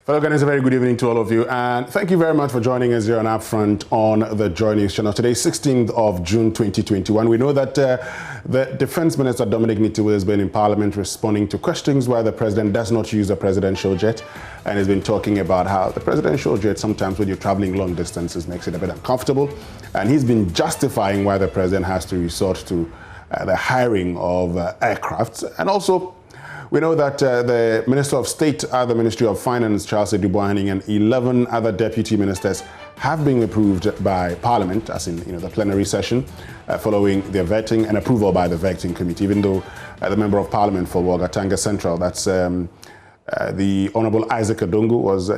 Fellow Ghanaians, a very good evening to all of you, and thank you very much for joining us here on Upfront on the Joy News channel. Today, 16th of June 2021. We know that the Defense Minister Dominic Nitiwul has been in Parliament responding to questions why the President does not use a presidential jet, and has been talking about how the presidential jet, sometimes when you're traveling long distances, makes it a bit uncomfortable, and he's been justifying why the President has to resort to the hiring of aircrafts. And also, we know that the Minister of State at the Ministry of Finance, Charles Edouboahene, and 11 other deputy ministers have been approved by Parliament, as in the plenary session, following their vetting and approval by the vetting committee, even though the Member of Parliament for Bolgatanga Central, that's the Honourable Isaac Adongo, was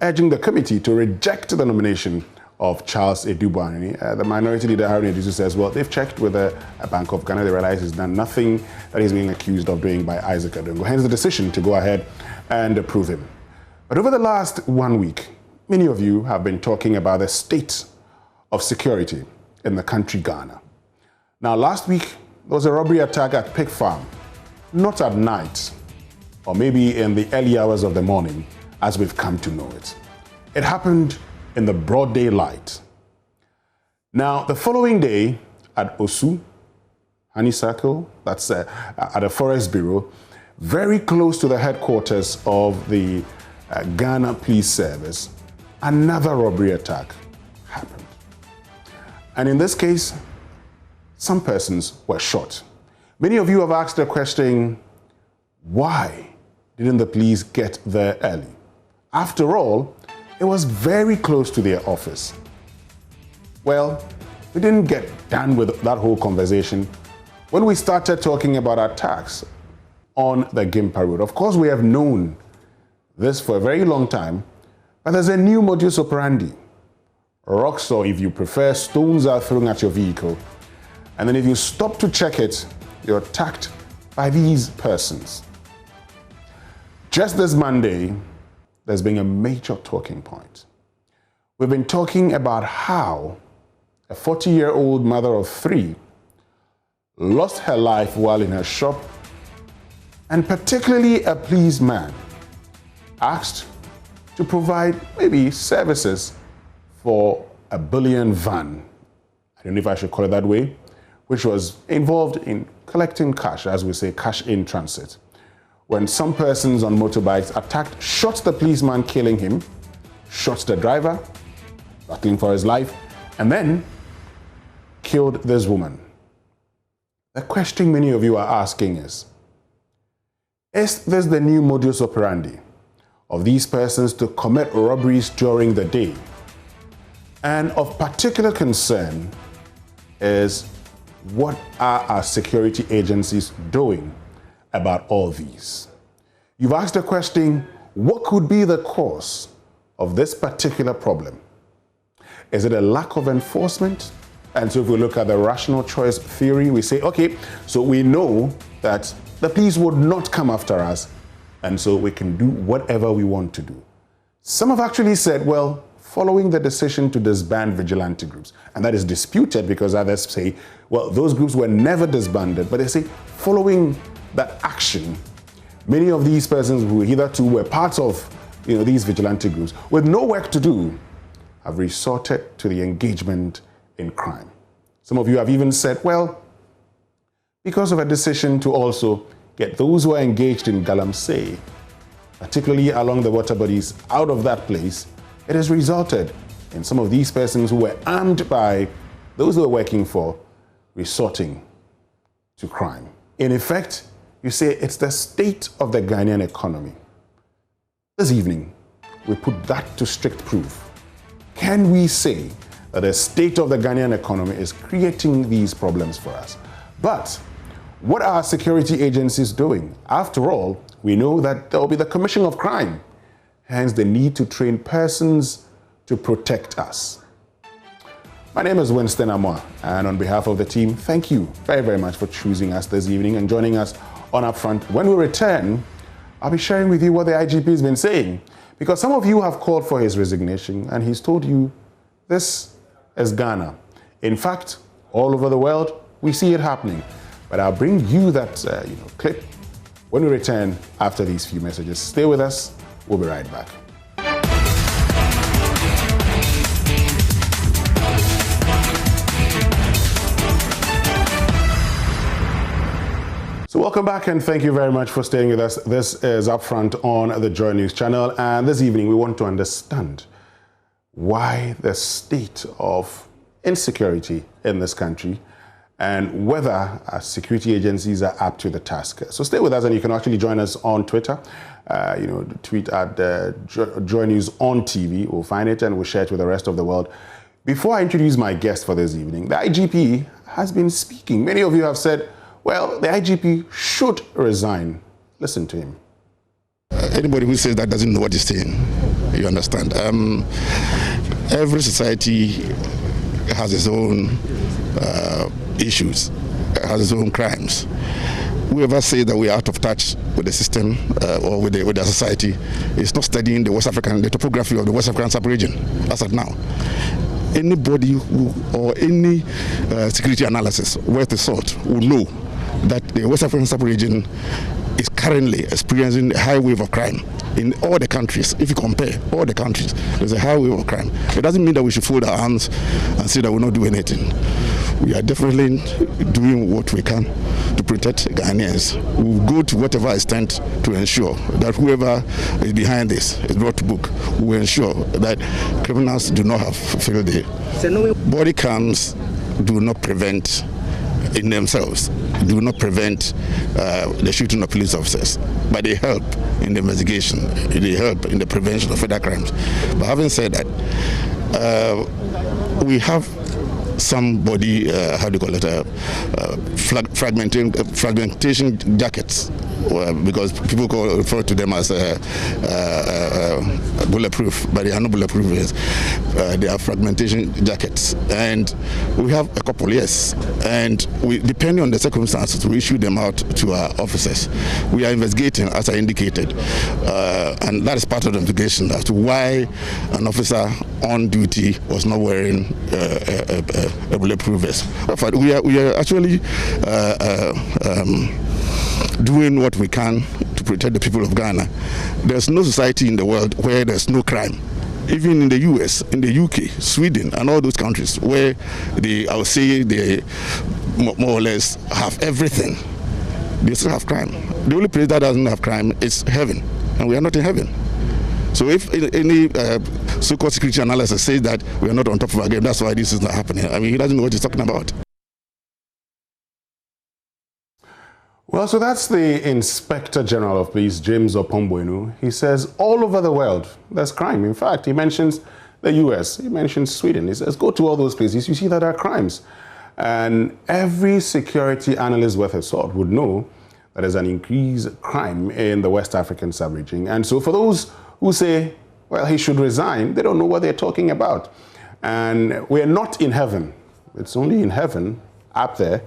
urging the committee to reject the nomination of Charles Edouboahene. The Minority Leader Haruna Iddrisu says, well, they've checked with a Bank of Ghana. They realize he's done nothing that he's being accused of doing by Isaac Adongo. Hence the decision to go ahead and approve him. But over the last 1 week, many of you have been talking about the state of security in the country Ghana. Now, last week, there was a robbery attack at Pig Farm, not at night, or maybe in the early hours of the morning, as we've come to know it. It happened in the broad daylight. Now, the following day at Osu, Honeysuckle, that's at a Forest Bureau, very close to the headquarters of the Ghana Police Service, another robbery attack happened. And in this case, some persons were shot. Many of you have asked the question, why didn't the police get there early? After all, it was very close to their office. Well, we didn't get done with that whole conversation when we started talking about attacks on the Gimpa Road. Of course, we have known this for a very long time, but there's a new modus operandi. Rocks, or if you prefer, stones are thrown at your vehicle. And then if you stop to check it, you're attacked by these persons. Just this Monday, there's been a major talking point. We've been talking about how a 40-year-old mother of 3 lost her life while in her shop, and particularly a policeman asked to provide maybe services for a bullion van, I don't know if I should call it that way, which was involved in collecting cash, as we say, cash in transit, when some persons on motorbikes attacked, shot the policeman, killing him, shot the driver, battling for his life, and then killed this woman. The question many of you are asking is this the new modus operandi of these persons to commit robberies during the day? And of particular concern is, what are our security agencies doing about all these? You've asked the question, what could be the cause of this particular problem? Is it a lack of enforcement? And so if we look at the rational choice theory, we say, okay, so we know that the police would not come after us, and so we can do whatever we want to do. Some have actually said, well, following the decision to disband vigilante groups, and that is disputed because others say, well, those groups were never disbanded, but they say following that action, many of these persons who hitherto were parts of these vigilante groups with no work to do have resorted to the engagement in crime. Some of you have even said, well, because of a decision to also get those who are engaged in galamsey, particularly along the water bodies, out of that place, it has resulted in some of these persons who were armed by those who were working for resorting to crime. In effect, you say it's the state of the Ghanaian economy. This evening, we put that to strict proof. Can we say that the state of the Ghanaian economy is creating these problems for us? But what are security agencies doing? After all, we know that there will be the commission of crime. Hence, the need to train persons to protect us. My name is Winston Amoah, and on behalf of the team, thank you very, very much for choosing us this evening and joining us on Upfront. When we return, I'll be sharing with you what the IGP has been saying, because some of you have called for his resignation, and he's told you this is Ghana. In fact, all over the world, we see it happening. But I'll bring you that clip when we return after these few messages. Stay with us We'll be right back. So welcome back and thank you very much for staying with us. This is Upfront on the Joy News channel, and this evening we want to understand why the state of insecurity in this country and whether our security agencies are up to the task. So stay with us, and you can actually join us on Twitter. Tweet at Joy News on TV. We'll find it and we'll share it with the rest of the world. Before I introduce my guest for this evening, the IGP has been speaking. Many of you have said, well, the IGP should resign. Listen to him. Anybody who says that doesn't know what he's saying. You understand? Every society has its own issues, has its own crimes. Whoever says that we are out of touch with the system or with the society is not studying the topography of the West African sub-region as of now. Anybody or any security analysis worth the salt will know that the West African sub-region is currently experiencing a high wave of crime in all the countries. If you compare all the countries, there's a high wave of crime. It doesn't mean that we should fold our arms and say that we'll not do anything. We are definitely doing what we can to protect Ghanaians. We will go to whatever extent to ensure that whoever is behind this is brought to book. We will ensure that criminals do not have fulfilled the body cams do not prevent in themselves, do not prevent the shooting of police officers, but they help in the investigation, they help in the prevention of other crimes. But having said that, we have somebody, how do you call it, fragmentation jackets, because people refer to them as bulletproof, but they are not bulletproof. They are fragmentation jackets, and we have a couple, yes, and we, depending on the circumstances, we issue them out to our officers. We are investigating, as I indicated, and that is part of the investigation as to why an officer on duty was not wearing a bulletproof vest. But we are actually doing what we can to protect the people of Ghana. There's no society in the world where there's no crime. Even in the US, in the UK, Sweden, and all those countries where I would say they more or less have everything, they still have crime. The only place that doesn't have crime is heaven, and we are not in heaven. So if any so-called security analysis says that we are not on top of our game, that's why this is not happening. I mean, he doesn't know what he's talking about. Well, so that's the Inspector General of Police, James Opombwenu. He says all over the world there's crime. In fact, he mentions the US, he mentions Sweden. He says go to all those places, you see that there are crimes. And every security analyst worth his salt would know that there's an increased crime in the West African sub-region. And so for those who say, well, he should resign, they don't know what they're talking about. And we're not in heaven. It's only in heaven, up there,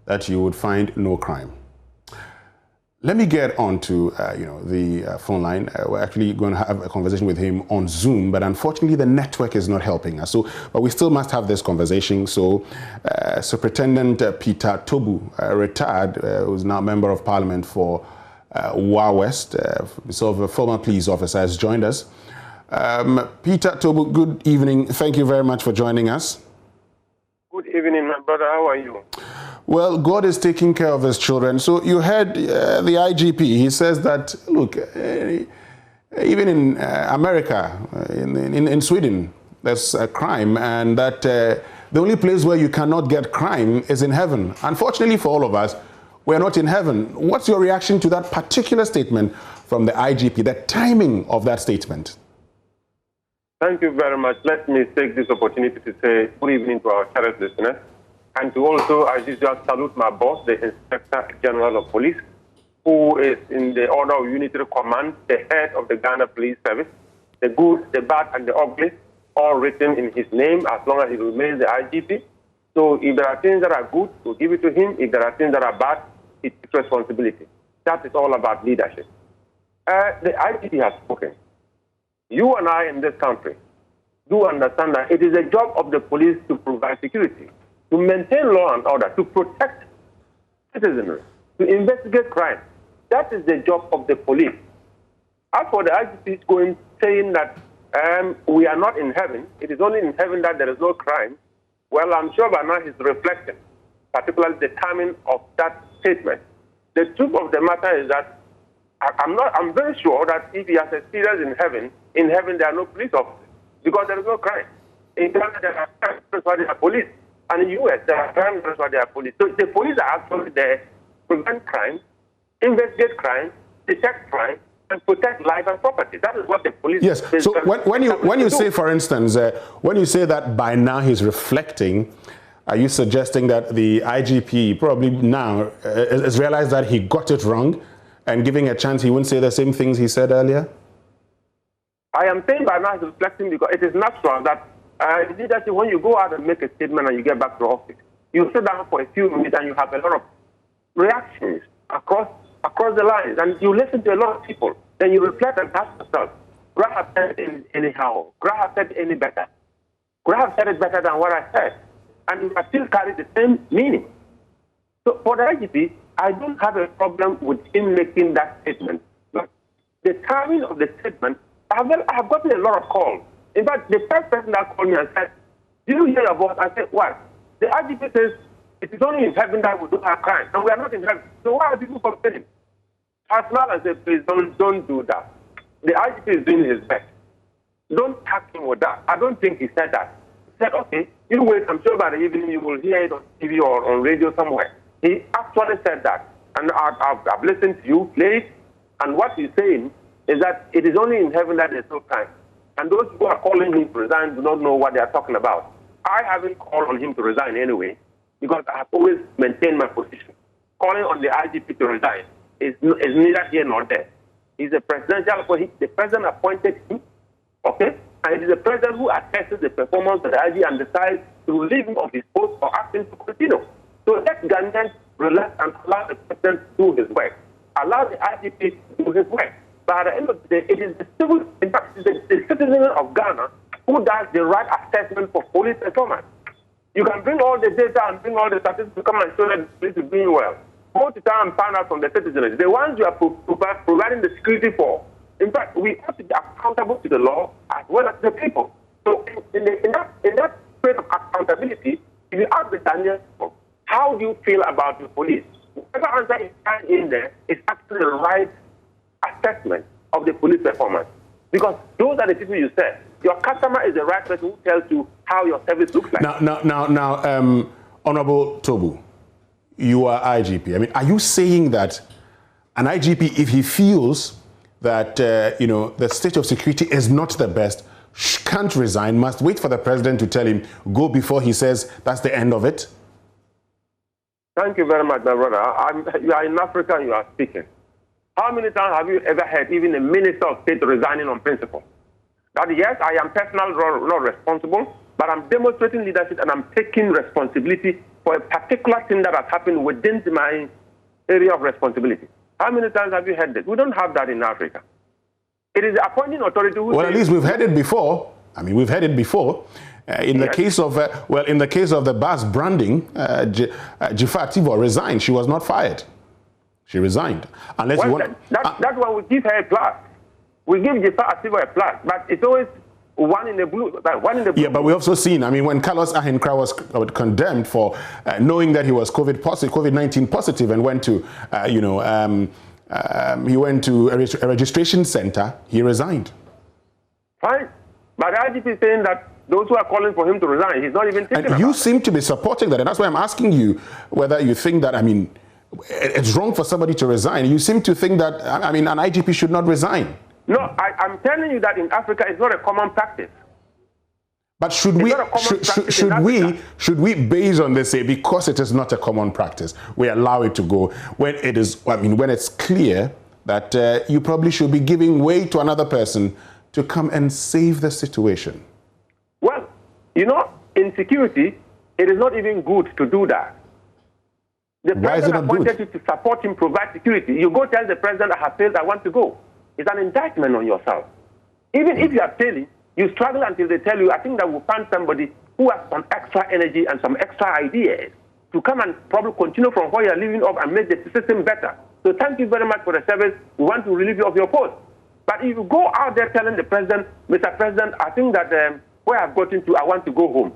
that you would find no crime. Let me get on to the phone line. We're actually going to have a conversation with him on Zoom, but unfortunately the network is not helping us. But we still must have this conversation. So Superintendent Peter Tobu, retired, who's now Member of Parliament for Wa West, sort of a former police officer, has joined us. Peter Tobu, good evening. Thank you very much for joining us. Good evening, my brother. How are you? Well, God is taking care of his children. So you heard the IGP. He says that, look, even in America, in Sweden, there's a crime, and that the only place where you cannot get crime is in heaven. Unfortunately for all of us, we're not in heaven. What's your reaction to that particular statement from the IGP, the timing of that statement? Thank you very much. Let me take this opportunity to say good evening to our cherished listeners, and to also, as usual, salute my boss, the Inspector General of Police, who is in the order of unitary command, the head of the Ghana Police Service, the good, the bad, and the ugly, all written in his name as long as he remains the IGP. So if there are things that are good, we'll give it to him. If there are things that are bad, it's responsibility. That is all about leadership. The IGP has spoken. You and I in this country do understand that it is a job of the police to provide security, to maintain law and order, to protect citizenry, to investigate crime. That is the job of the police. As for the IGP going saying that we are not in heaven, it is only in heaven that there is no crime, well, I'm sure by now he's reflecting, particularly the timing of that statement. The truth of the matter is that I'm very sure that if he has experience in heaven there are no police officers because there is no crime. In Ghana, there are crimes, that's why there are police. And in the US, there are crimes, that's why there are police. So the police are actually there to prevent crime, investigate crime, detect crime, and protect life and property. That is what the police... Yes, so when you say, for instance, when you say that by now he's reflecting, are you suggesting that the IGP probably now has realized that he got it wrong and giving a chance he won't say the same things he said earlier? I am saying by now he's reflecting because it is natural that leadership, when you go out and make a statement and you get back to office, you sit down for a few minutes and you have a lot of reactions across the lines, and you listen to a lot of people. Then you reflect and ask yourself, could I have said it anyhow? Could I have said it any better? Could I have said it better than what I said? And I still carry the same meaning. So for the IGP, I don't have a problem with him making that statement. But the timing of the statement, I have gotten a lot of calls. In fact, the first person that called me and said, "Did you hear your voice?" I said, "What?" The IGP says, "It is only in heaven that we do have crime, and we are not in heaven. So why are people complaining?" I smiled and said, "Please don't do that. The IGP is doing his best. Don't tag him with that." I don't think he said that. He said, "Okay, you wait. I'm sure by the evening you will hear it on TV or on radio somewhere." He actually said that, and I've listened to you play it, and what he's saying is that it is only in heaven that there's no crime. And those who are calling him to resign do not know what they are talking about. I haven't called on him to resign anyway, because I have always maintained my position. Calling on the IGP to resign is neither here nor there. He's a presidential appointee. The president appointed him, okay? And it is the president who assesses the performance of the IG and decides to relieve him of his post or ask him to continue. So let Ghanaians relax and allow the president to do his work. Allow the IGP to do his work. But at the end of the day, it is the civil, in fact, the citizen of Ghana who does the right assessment for police performance. You can bring all the data and bring all the statistics to come and show that the police is doing well. Go to town and find out from the citizens, the ones you are providing the security for. In fact, we have to be accountable to the law as well as the people. So in that spirit of accountability, if you ask the Ghanaians, how do you feel about the police? Whatever answer is in there is actually the right assessment of the police performance. Because those are the people you said. Your customer is the right person who tells you how your service looks like. Now, Honorable Tobu, you are IGP. I mean, are you saying that an IGP, if he feels that the state of security is not the best, can't resign, must wait for the president to tell him go before he says that's the end of it? Thank you very much, my brother. You are in Africa and you are speaking. How many times have you ever heard even a minister of state resigning on principle? That yes, I am personally not responsible, but I'm demonstrating leadership and I'm taking responsibility for a particular thing that has happened within my area of responsibility. How many times have you heard that? We don't have that in Africa. It is the appointing authority who... Well, at least we've heard it before. I mean, we've heard it before. In the case of, in the case of the bus branding, Jifat Tivo resigned. She was not fired. She resigned. Unless you want... That's why we give her a plus. We give Jifat Tivo a plus, but it's always one in the blue. Yeah, but we also seen, I mean, when Carlos Ahenkra was condemned for knowing that he was COVID-19 positive and went to, he went to a registration center, he resigned. Fine. But the IGP is saying that those who are calling for him to resign, he's not even thinking about it. You seem to be supporting that, and that's why I'm asking you whether you think that, I mean, it's wrong for somebody to resign. You seem to think that, I mean, an IGP should not resign. No, I'm telling you that in Africa it's not a common practice. But should we, based on this, say because it is not a common practice, we allow it to go when it is, I mean, when it's clear that you probably should be giving way to another person to come and save the situation? Well, you know, in security, it is not even good to do that. The president appointed you to support him, provide security. You go tell the president, I have failed, I want to go. It's an indictment on yourself. Even if you are failing, you struggle until they tell you, I think that we'll find somebody who has some extra energy and some extra ideas to come and probably continue from where you're leaving off and make the system better. So thank you very much for the service. We want to relieve you of your post. But if you go out there telling the president, Mr. President, I think that where I've gotten to, I want to go home.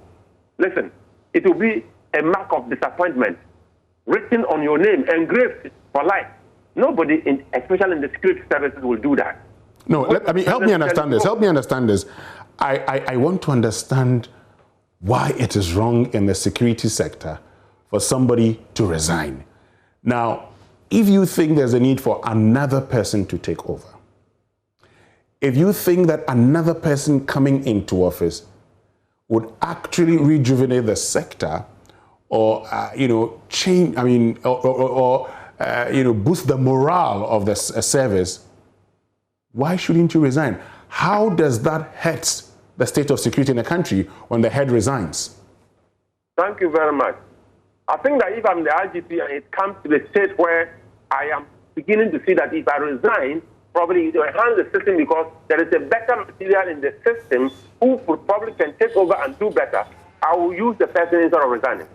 Listen, it will be a mark of disappointment written on your name, engraved for life. Nobody, especially in the security services, will do that. No, help me understand this. Help me understand this. I want to understand why it is wrong in the security sector for somebody to resign. Now, if you think there's a need for another person to take over, if you think that another person coming into office would actually rejuvenate the sector, or change, boost the morale of the service, why shouldn't you resign? How does that hurt the state of security in the country when the head resigns? Thank you very much. I think that if I'm the IGP and it comes to the state where I am beginning to see that if I resign, probably it will enhance the system because there is a better material in the system who probably can take over and do better, I will use the person instead of resigning.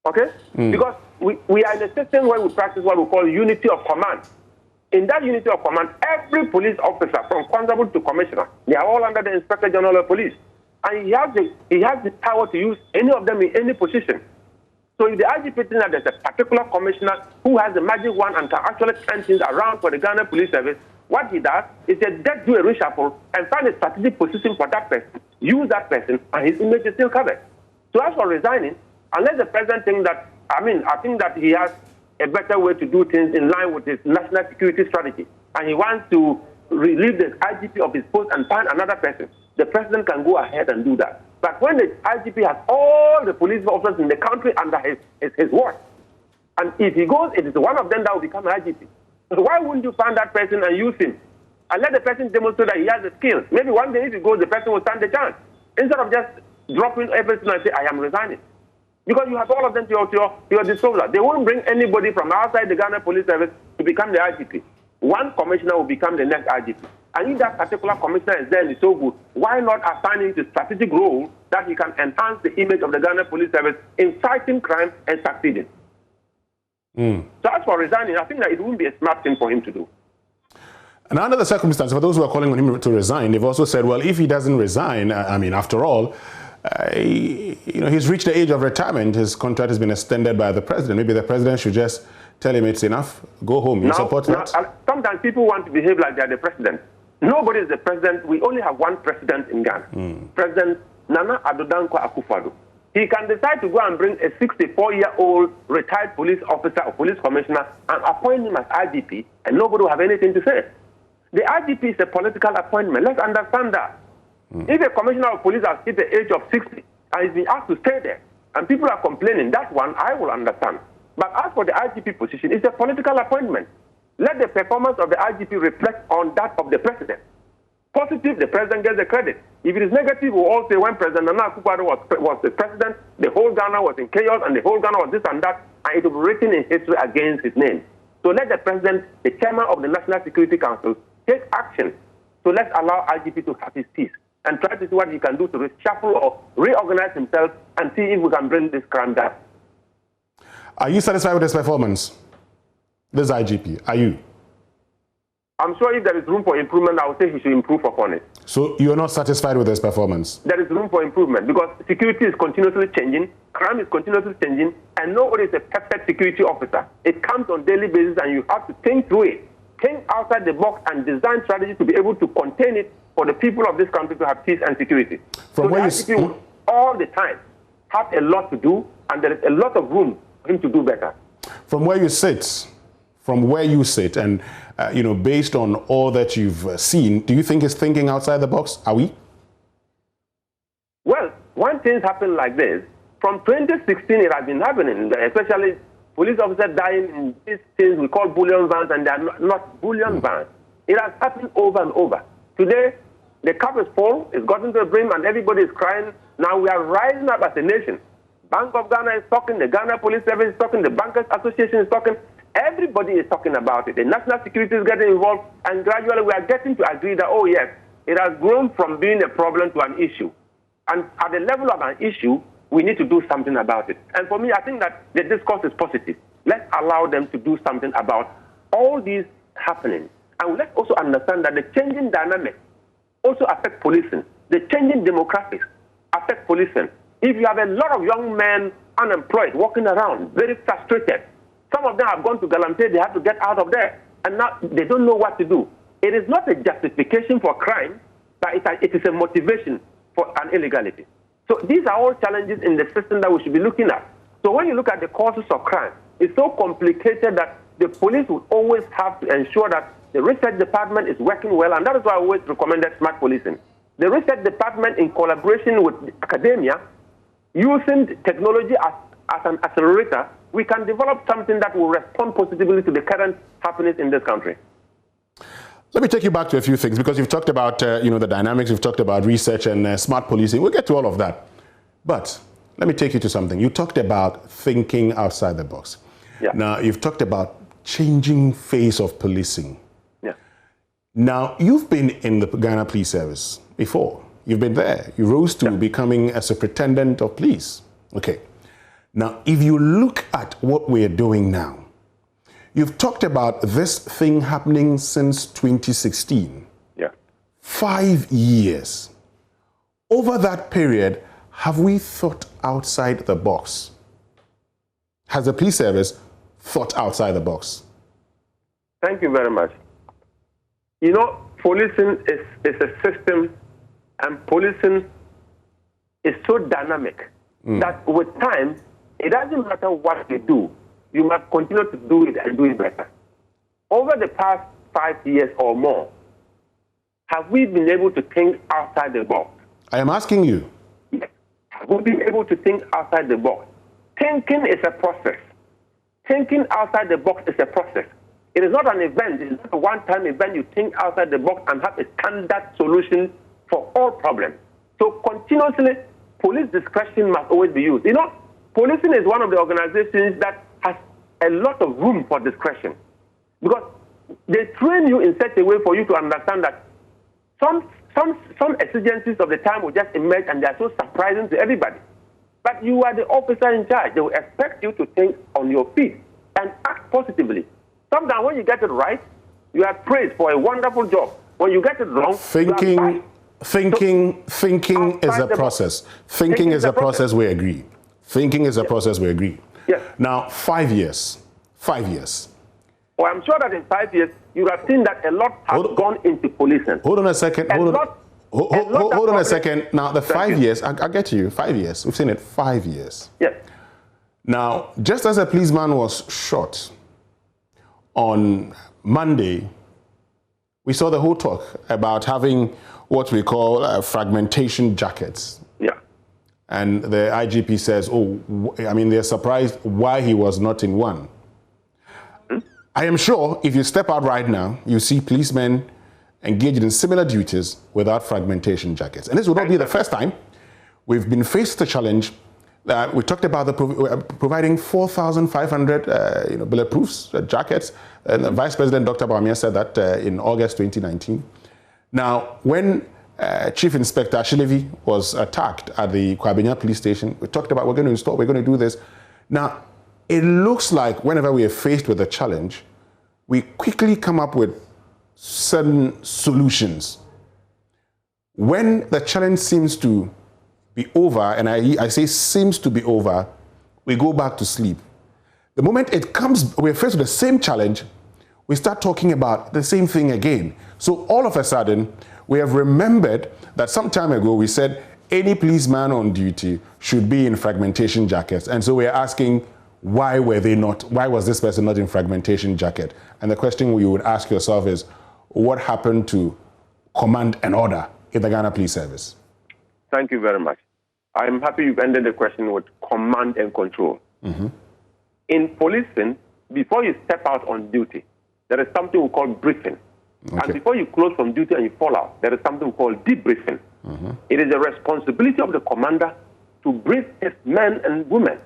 Okay? Because we are in a system where we practice what we call unity of command. In that unity of command, every police officer, from constable to commissioner, they are all under the Inspector General of Police. And he has the power to use any of them in any position. So if the IGP thinks that there's a particular commissioner who has the magic wand and can actually turn things around for the Ghana Police Service, what he does is just do a reshuffle and find a strategic position for that person, use that person, and his image is still covered. So as for resigning, unless the president thinks that, I think that he has a better way to do things in line with his national security strategy, and he wants to relieve the IGP of his post and find another person, the president can go ahead and do that. But when the IGP has all the police officers in the country under his watch, and if he goes, it is one of them that will become IGP. So why wouldn't you find that person and use him? And let the person demonstrate that he has the skills. Maybe one day if he goes, the person will stand a chance. Instead of just dropping everything and say, I am resigning. Because you have all of them to your disposal. They won't bring anybody from outside the Ghana Police Service to become the IGP. One commissioner will become the next IGP. And if that particular commissioner is there and is so good, why not assign him to strategic role that he can enhance the image of the Ghana Police Service in fighting crime and succeeding? So as for resigning, I think that it wouldn't be a smart thing for him to do. And under the circumstances, for those who are calling on him to resign, they've also said, well, if he doesn't resign, after all, he's reached the age of retirement. His contract has been extended by the president. Maybe the president should just tell him it's enough. Go home. You support that? Sometimes people want to behave like they're the president. Nobody is the president. We only have one president in Ghana. President Nana Addo Dankwa Akufo-Addo. He can decide to go and bring a 64-year-old retired police officer or police commissioner and appoint him as IGP, and nobody will have anything to say. The IGP is a political appointment. Let's understand that. If a commissioner of police has hit the age of 60 and is being asked to stay there, and people are complaining, that one I will understand. But as for the IGP position, it's a political appointment. Let the performance of the IGP reflect on that of the president. Positive, the president gets the credit. If it is negative, we'll all say when President Nana Akufo-Addo was the president, the whole Ghana was in chaos and the whole Ghana was this and that, and it will be written in history against his name. So let the president, the chairman of the National Security Council, take action. So let's allow IGP to have his peace and try to see what he can do to reshuffle or reorganize himself and see if we can bring this crime down. Are you satisfied with his performance? This IGP, are you? I'm sure if there is room for improvement, I would say he should improve upon it. So you're not satisfied with his performance? There is room for improvement because security is continuously changing, crime is continuously changing, and nobody is a perfect security officer. It comes on a daily basis and you have to think through it. Think outside the box and design strategy to be able to contain it for the people of this country to have peace and security. From where you all the time have a lot to do, and there is a lot of room for him to do better. From where you sit, and based on all that you've seen, do you think he's thinking outside the box? Are we? Well, when things happen like this, from 2016 it has been happening, especially police officers dying in these things we call bullion vans, and they are not bullion vans. It has happened over and over. Today, the cup is full, it's gotten to the brim, and everybody is crying. Now we are rising up as a nation. Bank of Ghana is talking, the Ghana Police Service is talking, the Bankers Association is talking. Everybody is talking about it. The national security is getting involved, and gradually we are getting to agree that, oh yes, it has grown from being a problem to an issue. And at the level of an issue, we need to do something about it. And for me, I think that the discourse is positive. Let's allow them to do something about all these happenings. And let's also understand that the changing dynamics also affect policing. The changing demographics affect policing. If you have a lot of young men unemployed, walking around, very frustrated, some of them have gone to Galamsey, they have to get out of there, and now they don't know what to do. It is not a justification for crime, but it is a motivation for an illegality. So these are all challenges in the system that we should be looking at. So when you look at the causes of crime, it's so complicated that the police will always have to ensure that the research department is working well, and that is why I always recommended smart policing. The research department, in collaboration with academia, using technology as an accelerator, we can develop something that will respond positively to the current happenings in this country. Let me take you back to a few things, because you've talked about the dynamics, you've talked about research and smart policing. We'll get to all of that. But let me take you to something. You talked about thinking outside the box. Yeah. Now, you've talked about changing face of policing. Yeah. Now, you've been in the Ghana Police Service before. You've been there. You rose to becoming a superintendent of police. Okay. Now, if you look at what we're doing now, you've talked about this thing happening since 2016. Yeah. 5 years. Over that period, have we thought outside the box? Has the police service thought outside the box? Thank you very much. You know, policing is a system, and policing is so dynamic that with time, it doesn't matter what you do, you must continue to do it and do it better. Over the past 5 years or more, have we been able to think outside the box? I am asking you. Yes. Have we been able to think outside the box? Thinking is a process. Thinking outside the box is a process. It is not an event. It is not a one-time event. You think outside the box and have a standard solution for all problems. So continuously, police discretion must always be used. You know, policing is one of the organizations that has a lot of room for discretion, because they train you in such a way for you to understand that some exigencies of the time will just emerge and they are so surprising to everybody. But you are the officer in charge. They will expect you to think on your feet and act positively. Sometimes when you get it right, you are praised for a wonderful job. When you get it wrong, Thinking is a process. Thinking is a process, we agree. Thinking is a process, we agree. Yes. Now, 5 years. 5 years. Well, I'm sure that in 5 years, you have seen that a lot has gone into policing. Hold on a second. Hold on a second. Now, the 5 years, I get you. 5 years. We've seen it 5 years. Yes. Now, just as a policeman was shot on Monday, we saw the whole talk about having what we call fragmentation jackets. Yeah. And the IGP says, they're surprised why he was not in one. I am sure if you step out right now, you see policemen engaged in similar duties without fragmentation jackets. And this will not be the first time. We've been faced with a challenge. We talked about providing 4,500 bulletproof jackets. And the Vice President, Dr. Bawumia, said that in August 2019. Now, when Chief Inspector Ashlevi was attacked at the Kwabenya police station, we talked about we're going to do this. Now, it looks like whenever we are faced with a challenge, we quickly come up with certain solutions. When the challenge seems to be over, and I say seems to be over, we go back to sleep. The moment it comes, we're faced with the same challenge, we start talking about the same thing again. So all of a sudden, we have remembered that some time ago we said any policeman on duty should be in fragmentation jackets. And so we're asking, why were they not? Why was this person not in fragmentation jacket? And the question you would ask yourself is, what happened to command and order in the Ghana Police Service? Thank you very much. I'm happy you've ended the question with command and control. Mm-hmm. In policing, before you step out on duty, there is something we call briefing. Okay. And before you close from duty and you fall out, there is something we call debriefing. Mm-hmm. It is the responsibility of the commander to brief his men and women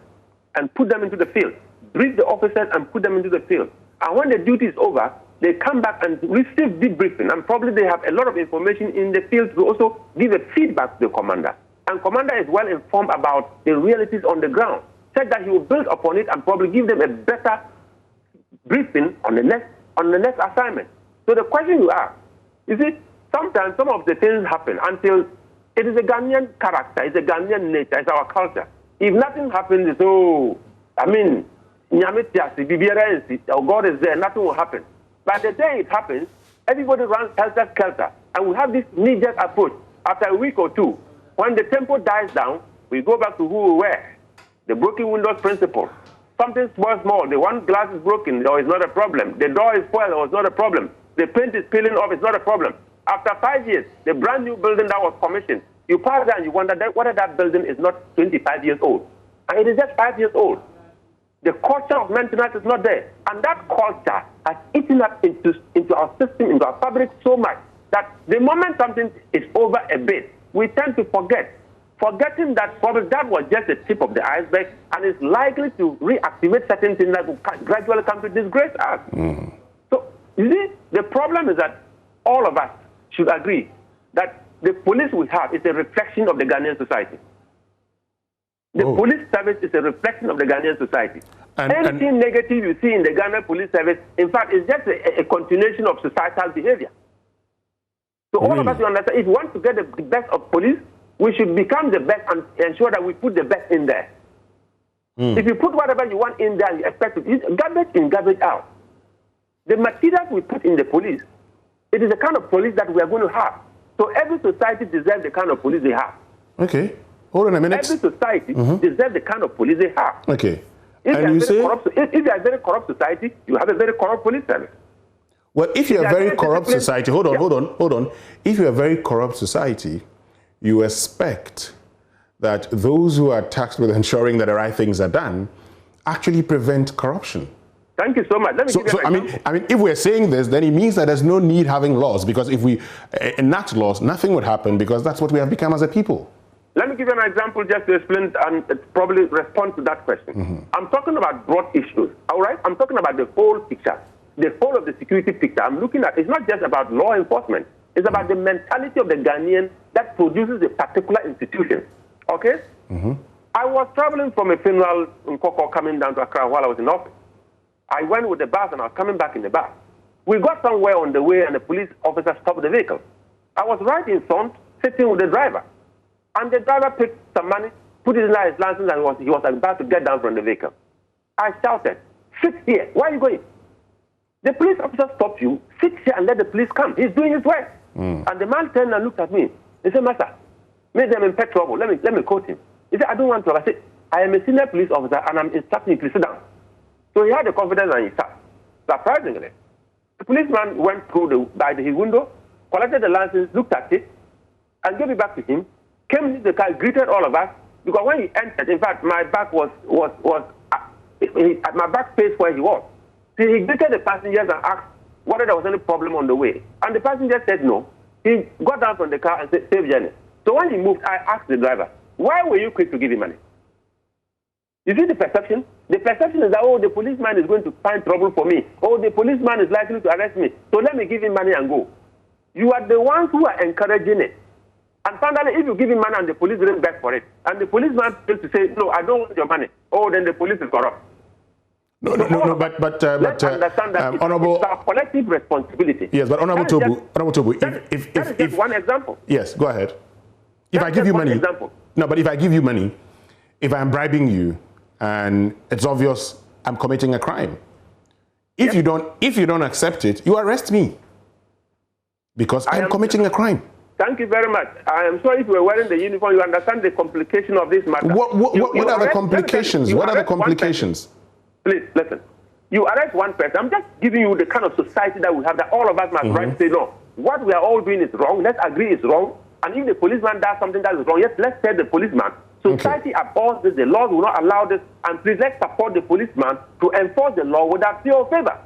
and put them into the field. Brief the officers and put them into the field. And when the duty is over, they come back and receive debriefing. And probably they have a lot of information in the field to also give a feedback to the commander. And commander is well informed about the realities on the ground, such that he will build upon it and probably give them a better briefing on the next assignment. So the question you ask, you see, sometimes some of the things happen until it is a Ghanaian character, it's a Ghanaian nature, it's our culture. If nothing happens, it's, oh, I mean, God is there, nothing will happen. But the day it happens, everybody runs helter-skelter. And we have this knee-jerk approach. After a week or two, when the tempo dies down, we go back to who we were. The broken windows principle. Something small, the one glass is broken, or it's not a problem. The door is spoiled, or it's not a problem. The paint is peeling off, it's not a problem. After 5 years, the brand new building that was commissioned, you pass that and you wonder whether that building is not 25 years old. And it is just 5 years old. The culture of maintenance is not there. And that culture has eaten up into our system, into our fabric so much that the moment something is over a bit, we tend to forgetting that probably that was just the tip of the iceberg and is likely to reactivate certain things that will gradually come to disgrace us. So, you see, the problem is that all of us should agree that the police we have is a reflection of the Ghanaian society. The police service is a reflection of the Ghanaian society. Anything negative you see in the Ghana police service, in fact, is just a continuation of societal behavior. So all of us, you understand, if you want to get the best of police, we should become the best and ensure that we put the best in there. If you put whatever you want in there, you expect to use garbage in, garbage out. The materials we put in the police, it is the kind of police that we are going to have. So every society deserves the kind of police they have. Okay. Hold on a minute. Every society deserves the kind of police they have. Okay. If and you say... if you are a very corrupt society, you have a very corrupt police service. Well, if you're a very corrupt society, hold on. If you're a very corrupt society, you expect that those who are tasked with ensuring that the right things are done actually prevent corruption. Thank you so much. Let me give you an example. I mean, if we're saying this, then it means that there's no need having laws, because if we enact laws, nothing would happen, because that's what we have become as a people. Let me give you an example just to explain and probably respond to that question. I'm talking about broad issues, all right? I'm talking about the whole picture, the whole of the security picture. I'm looking at, it's not just about law enforcement. It's about the mentality of the Ghanaian that produces a particular institution, okay? I was traveling from a funeral in Koko coming down to Accra while I was in office. I went with the bus and I was coming back in the bus. We got somewhere on the way and the police officer stopped the vehicle. I was right in front, sitting with the driver. And the driver picked some money, put it in his license, and he was about to get down from the vehicle. I shouted, "Sit here. Where are you going?" The police officer stopped you. Sit here and let the police come. He's doing his work. And the man turned and looked at me. He said, "Master, make them in pet trouble. Let me quote him." He said, "I don't want to." I said, "I am a senior police officer and I'm instructing you to sit down." So he had the confidence and he sat. Surprisingly, the policeman went through by his window, collected the license, looked at it, and gave it back to him. Came into the car, greeted all of us, because when he entered, in fact, my back my back faced where he was. So he greeted the passengers and asked whether there was any problem on the way. And the passenger said no. He got down from the car and said, "Safe journey." So when he moved, I asked the driver, "Why were you quick to give him money?" You see the perception? The perception is that, oh, the policeman is going to find trouble for me. Oh, the policeman is likely to arrest me. So let me give him money and go. You are the ones who are encouraging it. And finally, if you give him money and the police didn't beg for it, and the policeman fails to say, "No, I don't want your money," oh, then the police is corrupt. No, but understand that Honorable, it's our collective responsibility. Yes, but Honorable Tobu, that is one example. Yes, go ahead. If I give you money, no, but if I give you money, if I'm bribing you, and it's obvious I'm committing a crime, if you don't accept it, you arrest me because I'm committing a crime. Thank you very much. I am sure if you were wearing the uniform, you understand the complication of this matter. What are the complications? What are the complications? Please, listen. You arrest one person. I'm just giving you the kind of society that we have, that all of us must right to say, no, what we are all doing is wrong. Let's agree it's wrong. And if the policeman does something that is wrong, yes, let's tell the policeman. Society abhors this. The laws will not allow this. And please, let's support the policeman to enforce the law without fear or favor.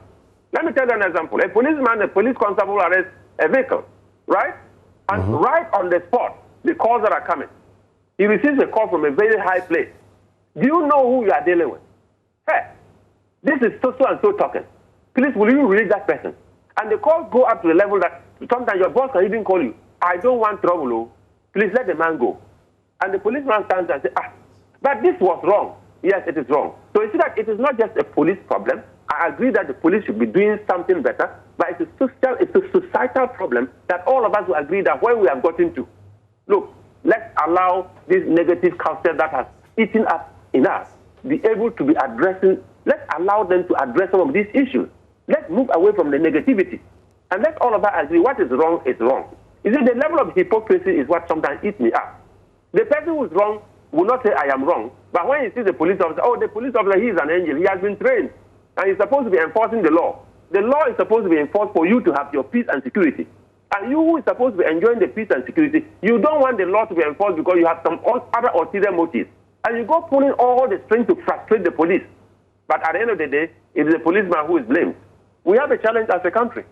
Let me tell you an example. A policeman, a police constable arrests a vehicle, right? And right on the spot, the calls that are coming, he receives a call from a very high place. Do you know who you are dealing with? Hey, this is so and so talking. Please, will you release that person? And the calls go up to the level that sometimes your boss can even call you. "I don't want trouble, oh. Please let the man go." And the policeman stands and says, "Ah, but this was wrong." Yes, it is wrong. So you see that it is not just a police problem. I agree that the police should be doing something better, but it's a societal problem that all of us will agree that where we have gotten to. Look, let's allow this negative culture that has eaten up in us be able to be addressing. Let's allow them to address some of these issues. Let's move away from the negativity. And let all of us agree what is wrong is wrong. You see, the level of hypocrisy is what sometimes eats me up. The person who is wrong will not say, I am wrong. But when you see the police officer, oh, the police officer, he is an angel. He has been trained. And he's supposed to be enforcing the law. The law is supposed to be enforced for you to have your peace and security. And you who is supposed to be enjoying the peace and security, you don't want the law to be enforced because you have some other ulterior motives. And you go pulling all the strings to frustrate the police. But at the end of the day, it is the policeman who is blamed. We have a challenge as a country.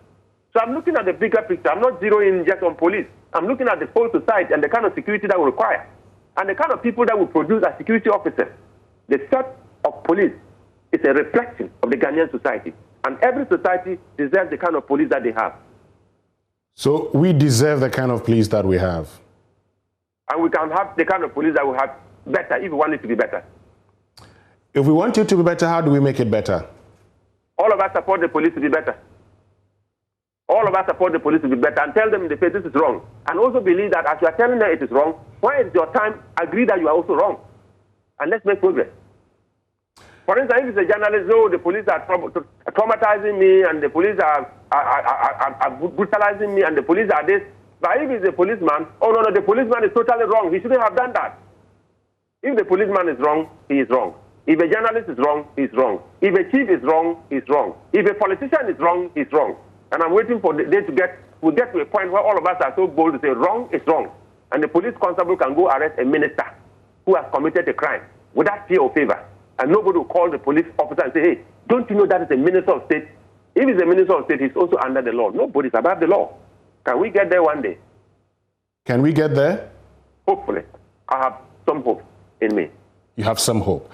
So I'm looking at the bigger picture. I'm not zeroing just on police. I'm looking at the whole society and the kind of security that we require and the kind of people that will produce as security officers. The set of police is a reflection of the Ghanaian society. And every society deserves the kind of police that they have. So we deserve the kind of police that we have. And we can have the kind of police that we have better if we want it to be better. If we want it to be better, how do we make it better? All of us support the police to be better. All of us support the police to be better and tell them in the face this is wrong. And also believe that as you are telling them it is wrong, when it's your time, agree that you are also wrong. And let's make progress. For instance, if it's a journalist, oh, the police are traumatizing me and the police are brutalizing me and the police are this. But if it's a policeman, oh, no, the policeman is totally wrong. He shouldn't have done that. If the policeman is wrong, he is wrong. If a journalist is wrong, he's wrong. If a chief is wrong, he's wrong. If a politician is wrong, he's wrong. And I'm waiting for the day we'll get to a point where all of us are so bold to say wrong is wrong. And the police constable can go arrest a minister who has committed a crime without fear or favor. And nobody will call the police officer and say, hey, don't you know that is a minister of state? If he's a minister of state, he's also under the law. Nobody's above the law. Can we get there one day? Can we get there? Hopefully. I have some hope in me. You have some hope.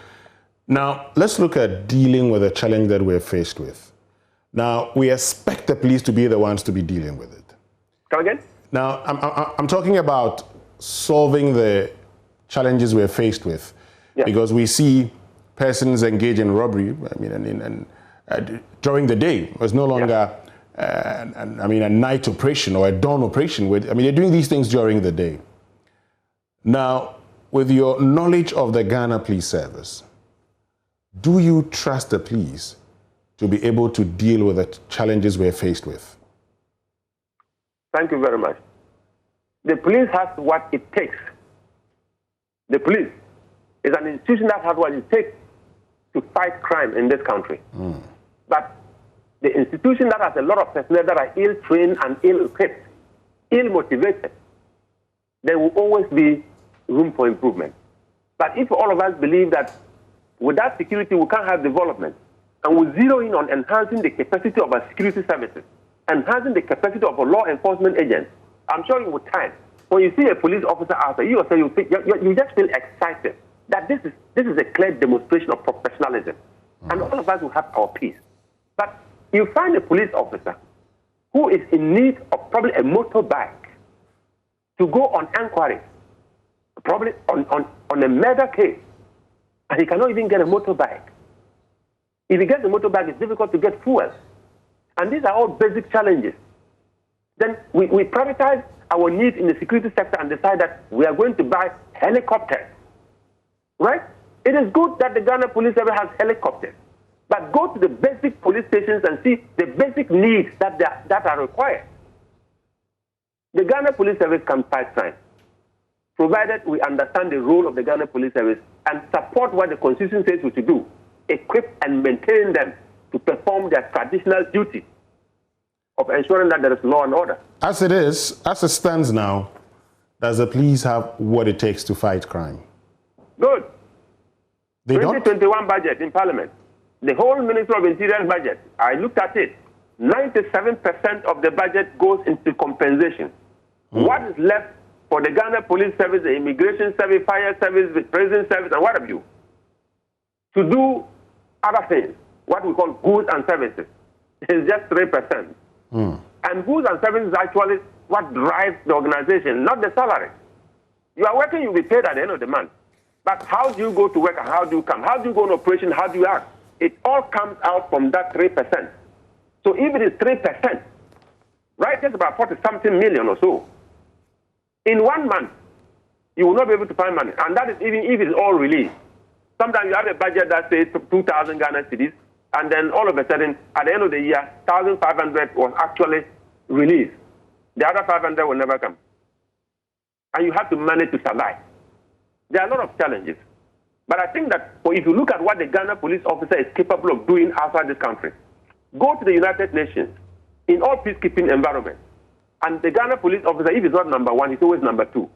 Now, let's look at dealing with the challenge that we're faced with. Now, we expect the police to be the ones to be dealing with it. Come again? Now, I'm talking about solving the challenges we're faced with, because we see persons engage in robbery. I mean, during the day, it's no longer, a night operation or a dawn operation. They're doing these things during the day. Now, with your knowledge of the Ghana Police Service, do you trust the police to be able to deal with the challenges we're faced with? Thank you very much. The police has what it takes. The police is an institution that has what it takes to fight crime in this country. But the institution that has a lot of personnel that are ill-trained and ill-equipped, ill-motivated, there will always be room for improvement. But if all of us believe that without security we can't have development, and we zero in on enhancing the capacity of our security services, enhancing the capacity of our law enforcement agents, I'm sure with time, when you see a police officer out there, you just feel excited that this is a clear demonstration of professionalism. And all of us will have our peace. But you find a police officer who is in need of probably a motorbike to go on inquiry, probably on a murder case, and he cannot even get a motorbike. If he gets a motorbike, it's difficult to get fuel. And these are all basic challenges. Then we prioritize our needs in the security sector and decide that we are going to buy helicopters. Right? It is good that the Ghana Police Service has helicopters. But go to the basic police stations and see the basic needs that are required. The Ghana Police Service can fight crime, provided we understand the role of the Ghana Police Service and support what the Constitution says we should do. Equip and maintain them to perform their traditional duty of ensuring that there is law and order. As it stands now, does the police have what it takes to fight crime? Good. They 2021 budget in Parliament, the whole Ministry of Interior budget, I looked at it, 97% of the budget goes into compensation. What is left for the Ghana Police Service, the Immigration Service, Fire Service, the Prison Service, and what have you, to do other things, what we call goods and services, is just 3%. And goods and services is actually what drives the organization, not the salary. You are working, you'll be paid at the end of the month. But how do you go to work and how do you come? How do you go on operation? How do you act? it all comes out from that 3%. So if it is 3%, right, that's about 40-something million or so. In 1 month, you will not be able to find money. And that is even if it is all released. Sometimes you have a budget that says 2,000 Ghana cedis, and then all of a sudden, at the end of the year, 1,500 was actually released. The other 500 will never come. And you have to manage to survive. There are a lot of challenges. But I think that if you look at what the Ghana police officer is capable of doing outside this country, go to the United Nations in all peacekeeping environments. And the Ghana police officer, if he's not number one, he's always number two.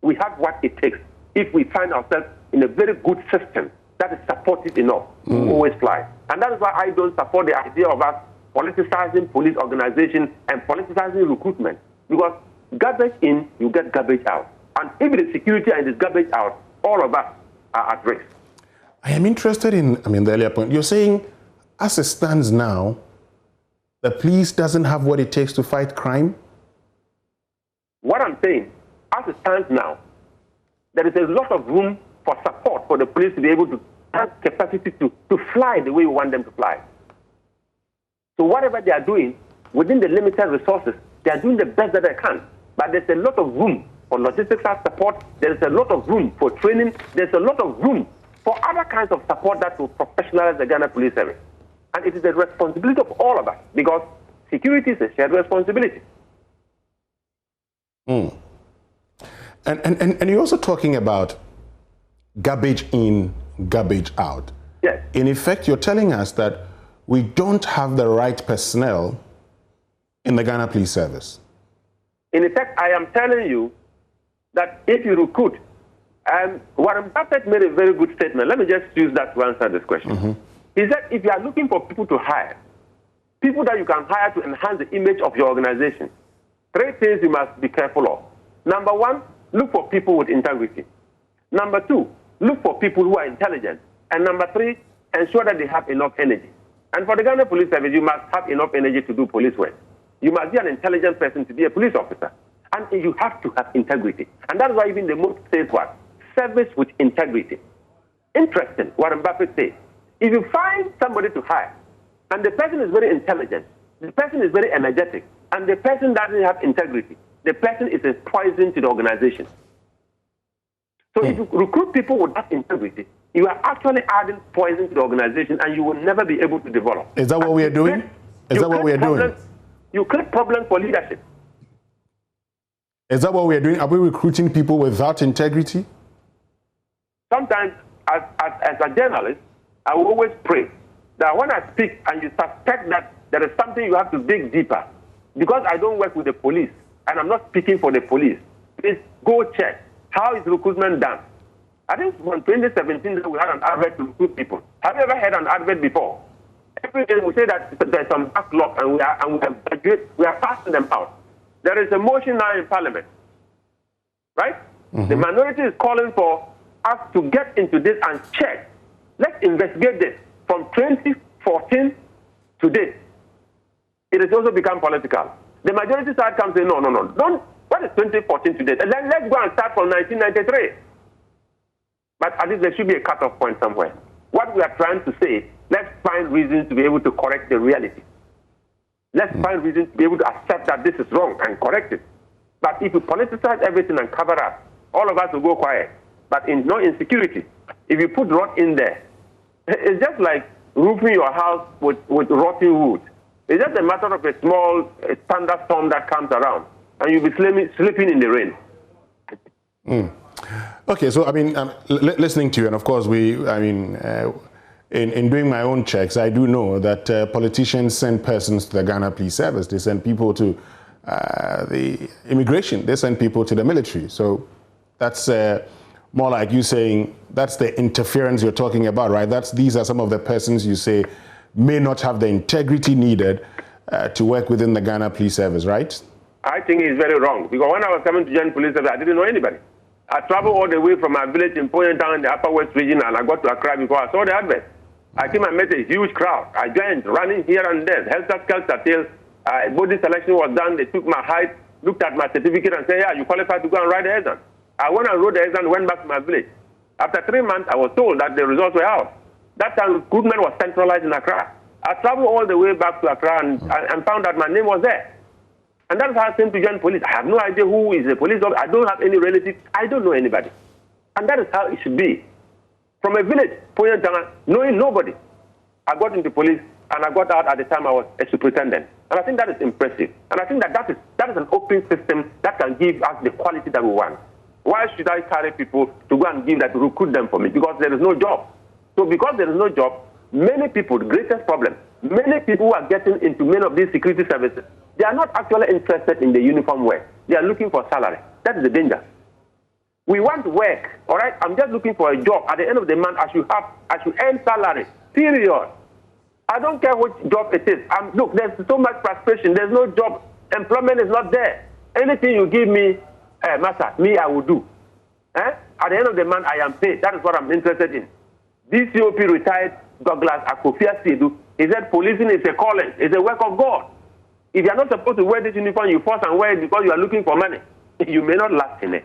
We have what it takes if we find ourselves in a very good system that is supportive enough to always fly. And that is why I don't support the idea of us politicizing police organization and politicizing recruitment. Because garbage in, you get garbage out. And if it is security and it is garbage out, all of us are at risk. I am interested in, the earlier point. You're saying, as it stands now, the police doesn't have what it takes to fight crime? What I'm saying, as it stands now, there is a lot of room for support for the police to be able to have capacity to fly the way we want them to fly. So whatever they are doing, within the limited resources, they are doing the best that they can. But there's a lot of room for logistics support. There's a lot of room for training. There's a lot of room for other kinds of support that will professionalize the Ghana Police Service. And it is the responsibility of all of us, because security is a shared responsibility. And you're also talking about garbage in, garbage out. Yes. In effect, you're telling us that we don't have the right personnel in the Ghana Police Service. In effect, I am telling you that if you recruit, Warren Buffett made a very good statement. Let me just use that to answer this question. He said, if you are looking for people to hire, people that you can hire to enhance the image of your organization, 3 things you must be careful of. Number 1, look for people with integrity. Number 2, look for people who are intelligent. And number 3, ensure that they have enough energy. And for the Ghana Police Service, you must have enough energy to do police work. You must be an intelligent person to be a police officer. And you have to have integrity. And that is why even the most says what? Service with integrity. Interesting, Warren Buffett says. If you find somebody to hire, and the person is very intelligent, the person is very energetic, and the person doesn't have integrity, the person is a poison to the organization. So if you recruit people with that integrity, you are actually adding poison to the organization, and you will never be able to develop. Is that what we are doing? Is that what we are doing? You create problems for leadership. Is that what we are doing? Are we recruiting people without integrity? Sometimes, as a journalist, I will always pray that when I speak and you suspect that there is something you have to dig deeper, because I don't work with the police and I'm not speaking for the police, please go check. How is recruitment done? I think from 2017 we had an advert to recruit people. Have you ever had an advert before? Every day we say that there's some backlog and we are passing them out. There is a motion now in Parliament, right? The minority is calling for us to get into this and check. Let's investigate this from 2014 to date. It has also become political. The majority side comes and say, no, don't. What is 2014 to date? And then let's go and start from 1993. But at least there should be a cutoff point somewhere. What we are trying to say, let's find reasons to be able to correct the reality. Let's find reasons to be able to accept that this is wrong and correct it. But if we politicize everything and cover up, all of us will go quiet. But in security, if you put rot in there, it's just like roofing your house with rotten wood. It's just a matter of a small thunderstorm that comes around, and you'll be sleeping in the rain. Okay, so listening to you, and of course in doing my own checks, I do know that politicians send persons to the Ghana Police Service. They send people to the immigration. They send people to the military. So that's more like you saying that's the interference you're talking about, right? These are some of the persons you say may not have the integrity needed to work within the Ghana Police Service, right? I think it's very wrong, because when I was coming to join police service, I didn't know anybody. I traveled all the way from my village in Poyen Town in the Upper West region, and I got to Accra before I saw the advert. I came and met a huge crowd. I joined, running here and there, helter-skelter till body selection was done. They took my height, looked at my certificate, and said, yeah, you qualified to go and ride the exam. I went and rode the exam and went back to my village. After 3 months, I was told that the results were out. That time, recruitment was centralized in Accra. I traveled all the way back to Accra and found that my name was there. And that's how I came to join police. I have no idea who is a police officer. I don't have any relatives. I don't know anybody. And that is how it should be. From a village, knowing nobody, I got into police and I got out at the time I was a superintendent. And I think that is impressive. And I think that is an open system that can give us the quality that we want. Why should I carry people to go and recruit them for me? Because there is no job. So because there is no job, many people, the greatest problem, many people who are getting into many of these security services, they are not actually interested in the uniform wear. They are looking for salary. That is the danger. We want work, all right? I'm just looking for a job. At the end of the month, I should earn salary, period. I don't care which job it is. Look, there's so much frustration. There's no job. Employment is not there. Anything you give me, master, I will do. At the end of the month, I am paid. That is what I'm interested in. DCOP retired Douglas Akofia Sedu. He said policing is a calling. It's a work of God. If you are not supposed to wear this uniform, you force and wear it because you are looking for money. You may not last in it.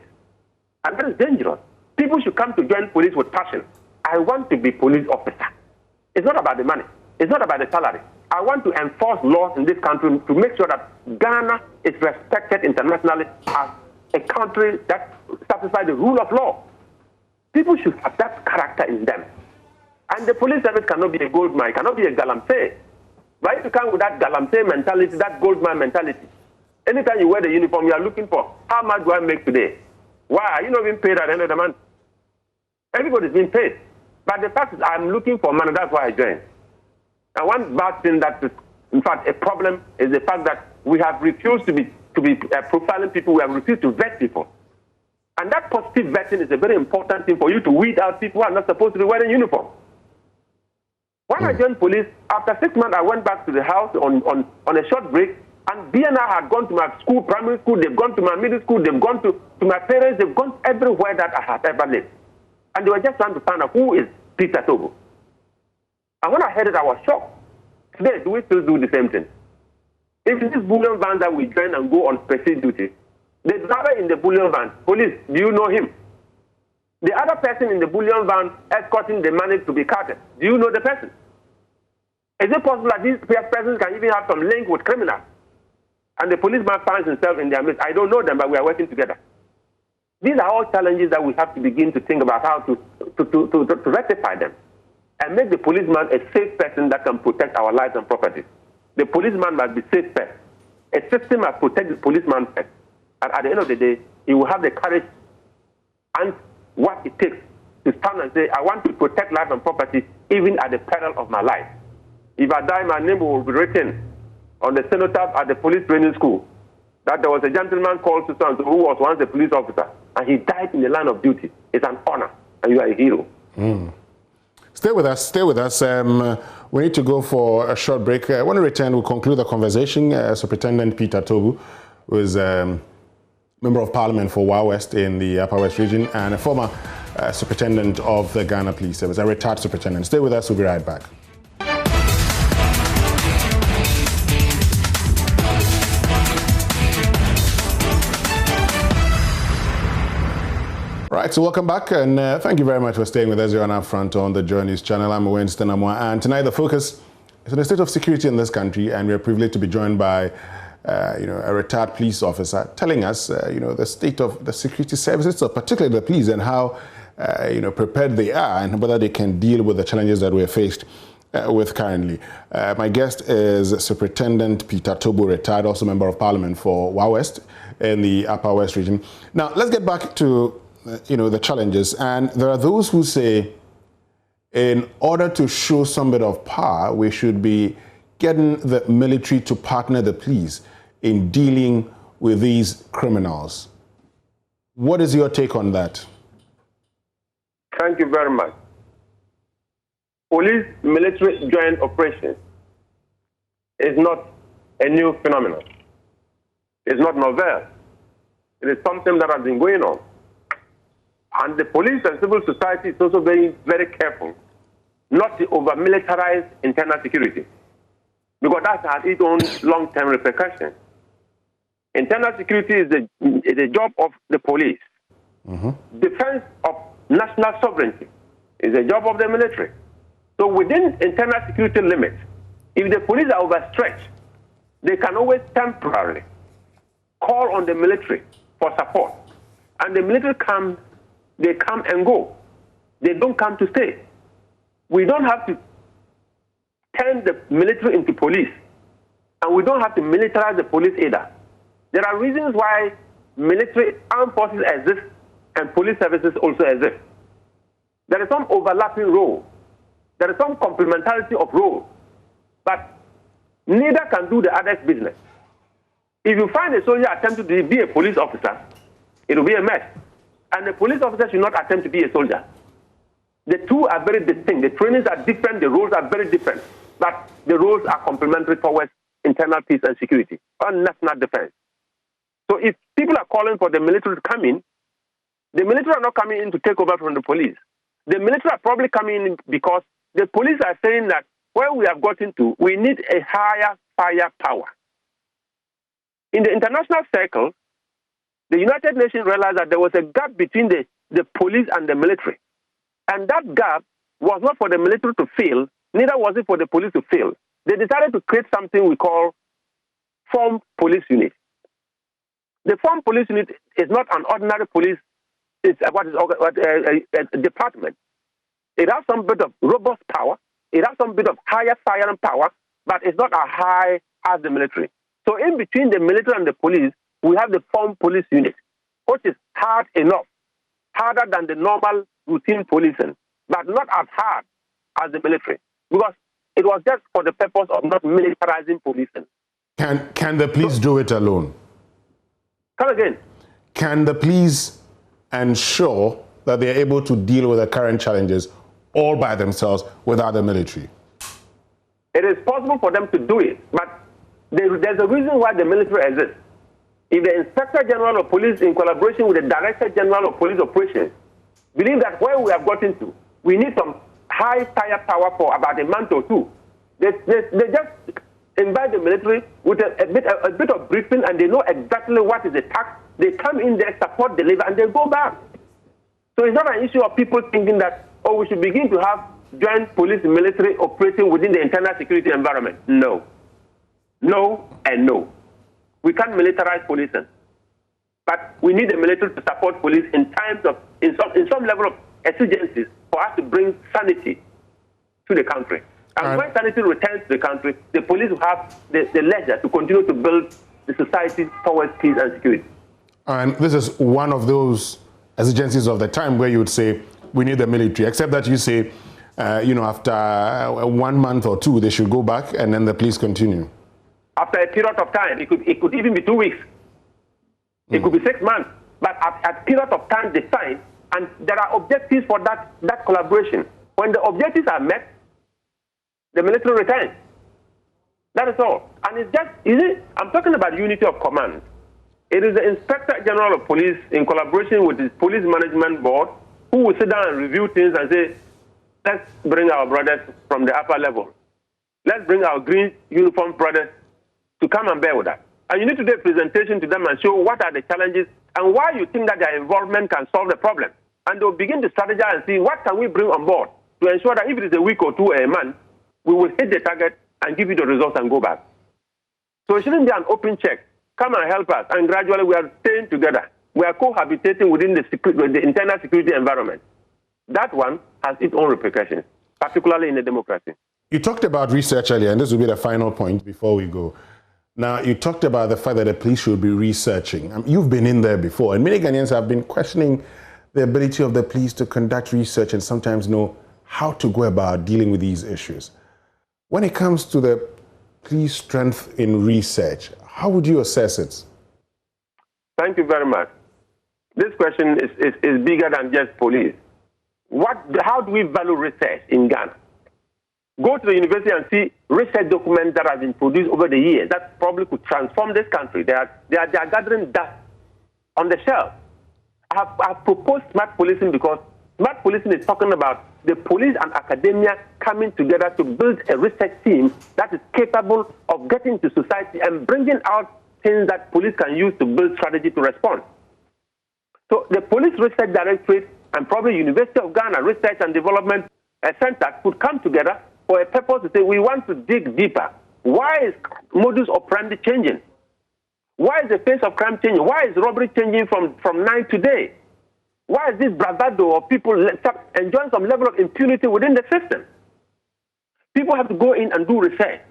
And that is dangerous. People should come to join police with passion. I want to be police officer. It's not about the money. It's not about the salary. I want to enforce laws in this country to make sure that Ghana is respected internationally as a country that satisfies the rule of law. People should have that character in them. And the police service cannot be a gold mine, cannot be a galamsey. Right? You come with that galamsey mentality, that gold mine mentality. Anytime you wear the uniform, you are looking for, how much do I make today? Why? Are you not being paid at the end of the month? Everybody's being paid. But the fact is, I'm looking for money, that's why I joined. And one bad thing that is, in fact, a problem is the fact that we have refused to be profiling people. We have refused to vet people. And that positive vetting is a very important thing for you to weed out people who are not supposed to be wearing uniform. When I joined police, after 6 months, I went back to the house on a short break, and BNI had gone to my school, primary school, they've gone to my middle school, they've gone to my parents, they've gone everywhere that I have ever lived. And they were just trying to find out who is Peter Togo. And when I heard it, I was shocked. Today, do we still do the same thing? If this bullion van that we join and go on special duty, the driver in the bullion van, police, do you know him? The other person in the bullion van escorting the money to be carted, do you know the person? Is it possible that these persons can even have some link with criminals? And the policeman finds himself in their midst. I don't know them, but we are working together. These are all challenges that we have to begin to think about how to rectify them and make the policeman a safe person that can protect our lives and property. The policeman must be safe first. A system must protect the policeman first. And at the end of the day, he will have the courage and what it takes to stand and say, I want to protect life and property even at the peril of my life. If I die, my name will be written on the cenotaph at the police training school that there was a gentleman called Susan who was once a police officer, and he died in the line of duty. It's an honor, and you are a hero. Stay with us. Stay with us. We need to go for a short break. When we return, we'll conclude the conversation. Superintendent Peter Tobu, who is Member of Parliament for Wa West in the Upper West region and a former superintendent of the Ghana Police Service, a retired superintendent. Stay with us. We'll be right back. Right, so welcome back, and thank you very much for staying with us here on Upfront on the Joy News channel. I'm Winston Amwa, and tonight the focus is on the state of security in this country, and we are privileged to be joined by a retired police officer telling us the state of the security services, so particularly the police, and how prepared they are and whether they can deal with the challenges that we're faced with currently. My guest is Superintendent Peter Tobu, retired, also Member of Parliament for Wa West in the Upper West region. Now, let's get back to the challenges. And there are those who say, in order to show some bit of power, we should be getting the military to partner the police in dealing with these criminals. What is your take on that? Thank you very much. Police-military joint operations is not a new phenomenon. It's not novel. It is something that has been going on. And the police and civil society is also being very careful not to over-militarize internal security, because that has its own long-term repercussions. Internal security is the job of the police. Defense of national sovereignty is the job of the military. So within internal security limits, if the police are overstretched, they can always temporarily call on the military for support. And the military comes, they come and go. They don't come to stay. We don't have to turn the military into police, and we don't have to militarize the police either. There are reasons why military armed forces exist and police services also exist. There is some overlapping role. There is some complementarity of roles, but neither can do the other's business. If you find a soldier attempting to be a police officer, it will be a mess. And the police officer should not attempt to be a soldier. The two are very distinct. The trainings are different. The roles are very different. But the roles are complementary towards internal peace and security and national defense. So if people are calling for the military to come in, the military are not coming in to take over from the police. The military are probably coming in because the police are saying that where we have gotten to, we need a higher firepower. In the international circle, the United Nations realized that there was a gap between the police and the military. And that gap was not for the military to fill, neither was it for the police to fill. They decided to create something we call formed police unit. The formed police unit is not an ordinary police, it's a department. It has some bit of robust power, it has some bit of higher firing power, but it's not as high as the military. So in between the military and the police, we have the formed police unit, which is hard enough, harder than the normal routine policing, but not as hard as the military, because it was just for the purpose of not militarizing policing. Can the police do it alone? Come again. Can the police ensure that they're able to deal with the current challenges all by themselves without the military? It is possible for them to do it, but there's a reason why the military exists. If the Inspector General of Police, in collaboration with the Director General of Police Operations, believe that where we have gotten to, we need some high firepower for about a month or two, they just invite the military with a bit of briefing, and they know exactly what is the task. They come in there, support, deliver, and they go back. So it's not an issue of people thinking that, oh, we should begin to have joint police and military operating within the internal security environment. No. No and no. We can't militarize policing. But we need the military to support police in times of, in some level of exigencies for us to bring sanity to the country. And when sanity returns to the country, the police will have the leisure to continue to build the society towards peace and security. And this is one of those exigencies of the time where you would say, we need the military, except that you say, after 1 month or two, they should go back and then the police continue. After a period of time, it could even be 2 weeks. It could be 6 months. But at a period of time defined, and there are objectives for that collaboration. When the objectives are met, the military returns. That is all. And it's just, I'm talking about unity of command. It is the Inspector General of Police, in collaboration with the Police Management Board, who will sit down and review things and say, let's bring our brothers from the upper level. Let's bring our green uniform brothers to come and bear with us. And you need to do a presentation to them and show what are the challenges and why you think that their involvement can solve the problem. And they'll begin to strategize and see what can we bring on board to ensure that if it is a week or two or a month, we will hit the target and give you the results and go back. So it shouldn't be an open check. Come and help us. And gradually we are staying together. We are cohabitating within the internal security environment. That one has its own repercussions, particularly in a democracy. You talked about research earlier, and this will be the final point before we go. Now, you talked about the fact that the police should be researching. You've been in there before, and many Ghanaians have been questioning the ability of the police to conduct research and sometimes know how to go about dealing with these issues. When it comes to the police strength in research, how would you assess it? Thank you very much. This question is bigger than just police. How do we value research in Ghana? Go to the university and see research documents that have been produced over the years that probably could transform this country. They are gathering dust on the shelf. I have proposed smart policing because smart policing is talking about the police and academia coming together to build a research team that is capable of getting to society and bringing out things that police can use to build strategy to respond. So the Police Research Directorate and probably University of Ghana Research and Development center could come together for a purpose to say we want to dig deeper. Why is modus operandi changing? Why is the face of crime changing? Why is robbery changing from night to day? Why is this bravado of people enjoying some level of impunity within the system? People have to go in and do research.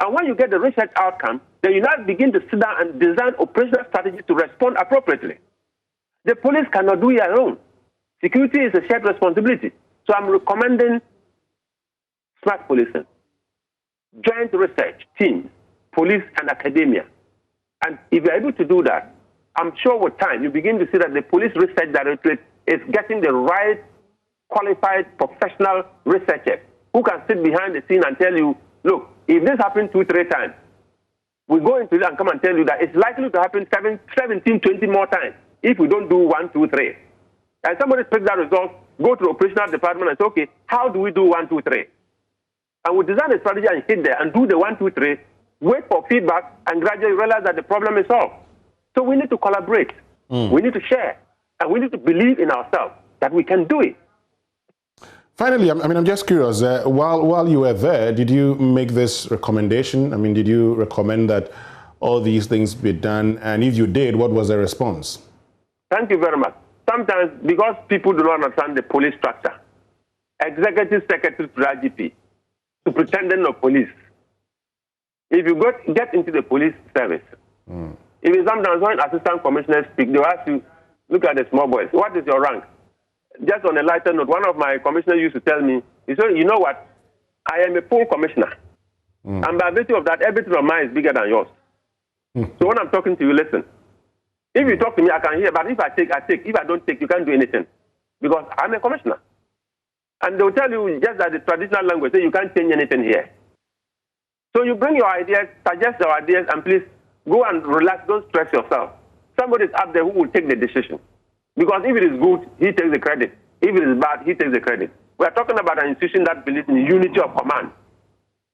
And when you get the research outcome, then you now begin to sit down and design operational strategies to respond appropriately. The police cannot do it alone. Security is a shared responsibility. So I'm recommending smart policing, joint research teams, police and academia. And if you're able to do that, I'm sure with time you begin to see that the Police Research Directorate is getting the right qualified professional researchers who can sit behind the scene and tell you, look, if this happens 2-3 times, we go into it and come and tell you that it's likely to happen 17, 20 more times if we don't do 1, 2, 3. And somebody takes that result, go to the operational department and say, okay, how do we do 1, 2, 3? And we design a strategy and hit there and do the 1, 2, 3, wait for feedback, and gradually realize that the problem is solved. So we need to collaborate. We need to share. And we need to believe in ourselves that we can do it. Finally, I'm just curious, while you were there, did you make this recommendation? I mean, did you recommend that all these things be done? And if you did, what was the response? Thank you very much. Sometimes, because people do not understand the police structure, executive secretary to IGP, superintendent of police, if you get into the police service, if you sometimes when assistant commissioners speak, they'll ask you, look at the small boys, what is your rank? Just on a lighter note, one of my commissioners used to tell me, he said, you know what, I am a full commissioner. And by virtue of that, everything of mine is bigger than yours. So when I'm talking to you, listen. If you talk to me, I can hear, but if I take, I take. If I don't take, you can't do anything. Because I'm a commissioner. And they'll tell you just that the traditional language, say you can't change anything here. So you bring your ideas, suggest your ideas, and please go and relax, don't stress yourself. Somebody is up there who will take the decision. Because if it is good, he takes the credit. If it is bad, he takes the credit. We are talking about an institution that believes in unity of command.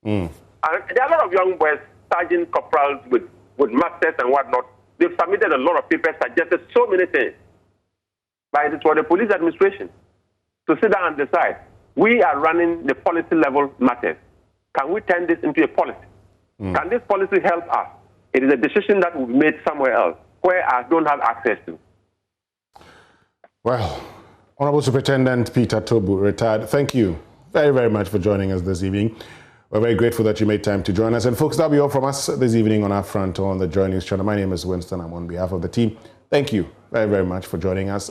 And there are a lot of young boys, sergeant corporals with masters and whatnot. They've submitted a lot of papers, suggested so many things. But it is for the police administration to sit down and decide. We are running the policy level matters. Can we turn this into a policy? Can this policy help us? It is a decision that will be made somewhere else, where I don't have access to. Well, Honorable Superintendent Peter Tobu, retired, thank you very, very much for joining us this evening. We're very grateful that you made time to join us. And folks, that'll be all from us this evening on Our Front on the Joy News Channel. My name is Winston. I'm on behalf of the team. Thank you very, very much for joining us.